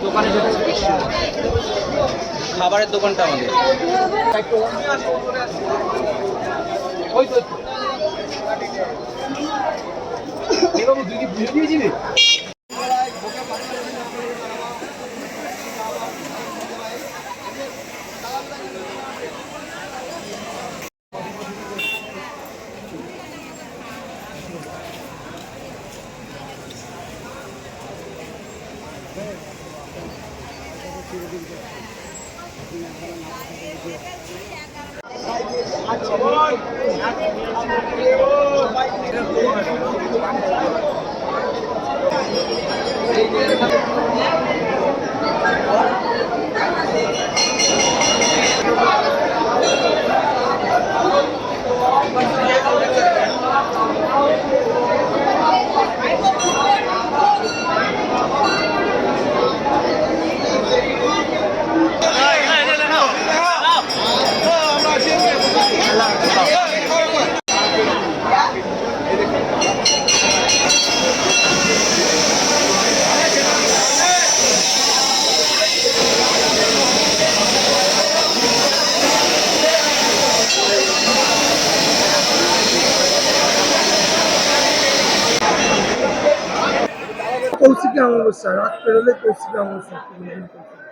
দোকানে খাবারের দোকানটা আমাদের।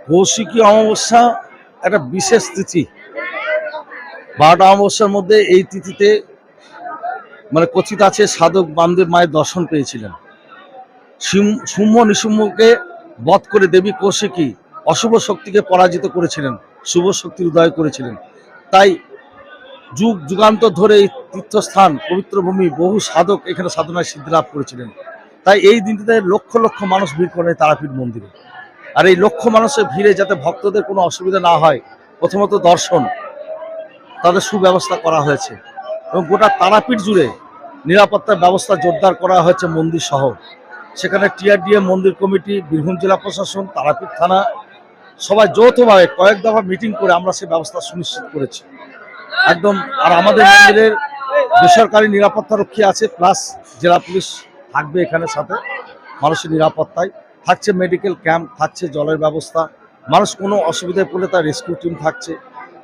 কৌশিকী অমাবস্যা একটা বিশেষ তিথি। 12টা অমাবস্যার মধ্যে এই তিথিতে মানে কথিত আছে সাধক বামদেব মায়ের দর্শন পেয়েছিলেন। শুম্ভ নিশুম্ভকে বধ করে দেবী কৌশিকী অশুভ শক্তিকে পরাজিত করেছিলেন, শুভ শক্তির উদয় করেছিলেন। তাই যুগ যুগান্তর ধরে এই তীর্থস্থান পবিত্র ভূমি, বহু সাধক এখানে সাধনায় সিদ্ধি লাভ করেছিলেন। তাই এই দিনটিতে লক্ষ লক্ষ মানুষ ভিড় করে তারাপীঠ মন্দিরে। আর এই লক্ষ মানুষের ভিড়ে যাতে ভক্তদের কোনো অসুবিধা না হয়, প্রথমত দর্শন, তাদের সুব্যবস্থা করা হয়েছে এবং গোটা তারাপীঠ জুড়ে নিরাপত্তার ব্যবস্থা জোরদার করা হয়েছে মন্দির সহ। সেখানে টিআরডিএ, মন্দির কমিটি, বীরভূম জেলা প্রশাসন, তারাপীঠ থানা সবাই যৌথভাবে কয়েক দফা মিটিং করে আমরা সেই ব্যবস্থা সুনিশ্চিত করেছি একদম। আর আমাদের মন্দিরের বেসরকারি নিরাপত্তা রক্ষী আছে, প্লাস জেলা পুলিশ থাকবে এখানে সাথে। মানুষের নিরাপত্তায় থাকছে মেডিকেল ক্যাম্প, থাকছে জলের ব্যবস্থা, মানুষ কোনো অসুবিধায় পড়লে তার রেস্কিউ টিম থাকছে।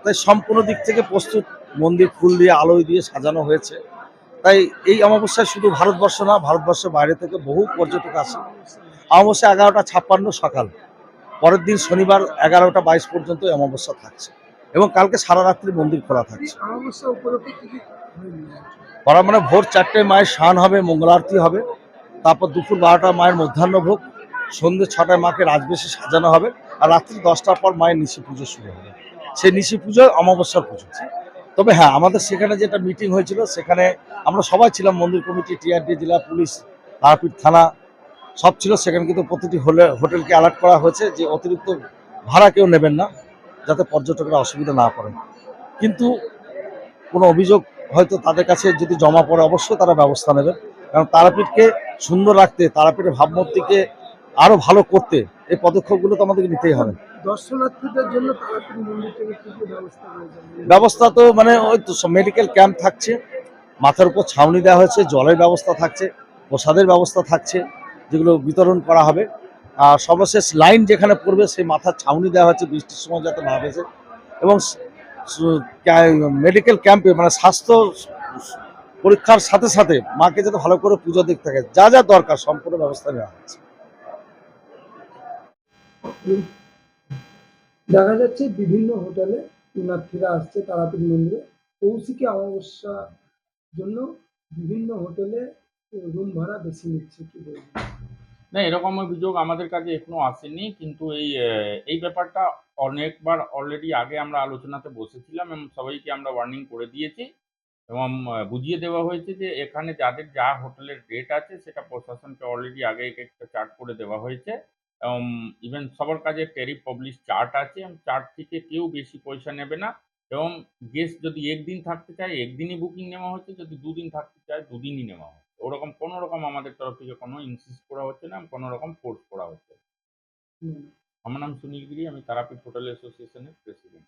তাই সম্পূর্ণ দিক থেকে প্রস্তুত। মন্দির ফুল দিয়ে, আলোয় দিয়ে সাজানো হয়েছে। তাই এই অমাবস্যায় শুধু ভারতবর্ষ না, ভারতবর্ষের বাইরে থেকে বহু পর্যটক আসে। অমাবস্যা 11টা 56 সকাল, পরের দিন শনিবার 11টা 22 পর্যন্ত অমাবস্যা থাকছে এবং কালকে সারা রাত্রি মন্দির খোলা থাকছে। মানে ভোর 4টায় মায়ের স্নান হবে, মঙ্গলারতি হবে, তারপর দুপুর 12টা মায়ের মধ্যাহ্নভোগ, সন্ধ্যে 6টায় মাকে রাজবেশে সাজানো হবে, আর রাত্রি 10টার পর মায়ের নিশি পুজো শুরু হবে। সেই নিশি পুজো অমাবস্যার পুজো। তবে হ্যাঁ, আমাদের সেখানে যেটা মিটিং হয়েছিল সেখানে আমরা সবাই ছিলাম, মন্দির কমিটি, টিআরডি, জেলা পুলিশ, তারাপীঠ থানা সব ছিল সেখানে। কিন্তু প্রতিটি হোটেলকে অ্যালার্ট করা হয়েছে যে অতিরিক্ত ভাড়া কেউ নেবেন না, যাতে পর্যটকরা অসুবিধা না করেন। কিন্তু কোনো অভিযোগ হয়তো তাদের কাছে যদি জমা পড়ে, অবশ্যই তারা ব্যবস্থা নেবেন। কারণ তারাপীঠকে সুন্দর রাখতে, তারাপীঠের ভাবমূর্তিকে আরো ভালো করতে এই পদক্ষেপগুলো তো আমাদেরকে নিতেই হবে। দর্শনার্থীদের জন্য তারাপীঠ মন্দির থেকে কি কি ব্যবস্থা তো মানে ওই তো মেডিকেল ক্যাম্প থাকছে, মাথার উপর ছাউনি দেওয়া হয়েছে, জলের ব্যবস্থা থাকছে, প্রসাদের ব্যবস্থা থাকছে যেগুলো বিতরণ করা হবে। আর সর্বশেষ লাইন যেখানে পড়বে সেই মাথার ছাউনি দেওয়া হচ্ছে বৃষ্টির সময় যাতে না ভেসে। এবং মেডিকেল ক্যাম্পে মানে স্বাস্থ্য পরীক্ষার সাথে সাথে মাকে যাতে ভালো করে পুজো দেখতে থাকে, যা যা দরকার সম্পূর্ণ ব্যবস্থা নেওয়া হচ্ছে। দেখা যাচ্ছে বিভিন্ন হোটেলে পুণ্যার্থীরা আসছে তারাপীঠ মন্দিরে কৌশিকী অমাবস্যার জন্য বিভিন্ন হোটেলে রুম ভাড়া বেশি নিচ্ছে, কি বলবো? না, এরকম অভিযোগ আমাদের কাছে এখনো আসেনি, কিন্তু এই ব্যাপারটা অনেকবার অলরেডি আগে আমরা আলোচনাতে বসেছিলাম এবং সবাইকে আমরা ওয়ার্নিং করে দিয়েছি এবং বুঝিয়ে দেওয়া হয়েছে যে এখানে যাদের যা হোটেলের রেট আছে সেটা প্রশাসনকে অলরেডি আগে একটা চার্ট করে দেওয়া হয়েছে এবং ইভেন সবার কাছে ট্যারিফ পাবলিশ চার্ট আছে এবং চার্ট থেকে কেউ বেশি পয়সা নেবে না এবং গেস্ট যদি একদিন থাকতে চায় একদিনই বুকিং নেওয়া হচ্ছে, যদি দুদিন থাকতে চায় দুদিনই নেওয়া হচ্ছে। ওরকম কোনো রকম আমাদের তরফ থেকে কোনো ইনসিস্ট করা হচ্ছে না, কোনো রকম ফোর্স করা হচ্ছে। আমার নাম সুনীল গিরি, আমি তারাপীঠ হোটেল অ্যাসোসিয়েশনের প্রেসিডেন্ট।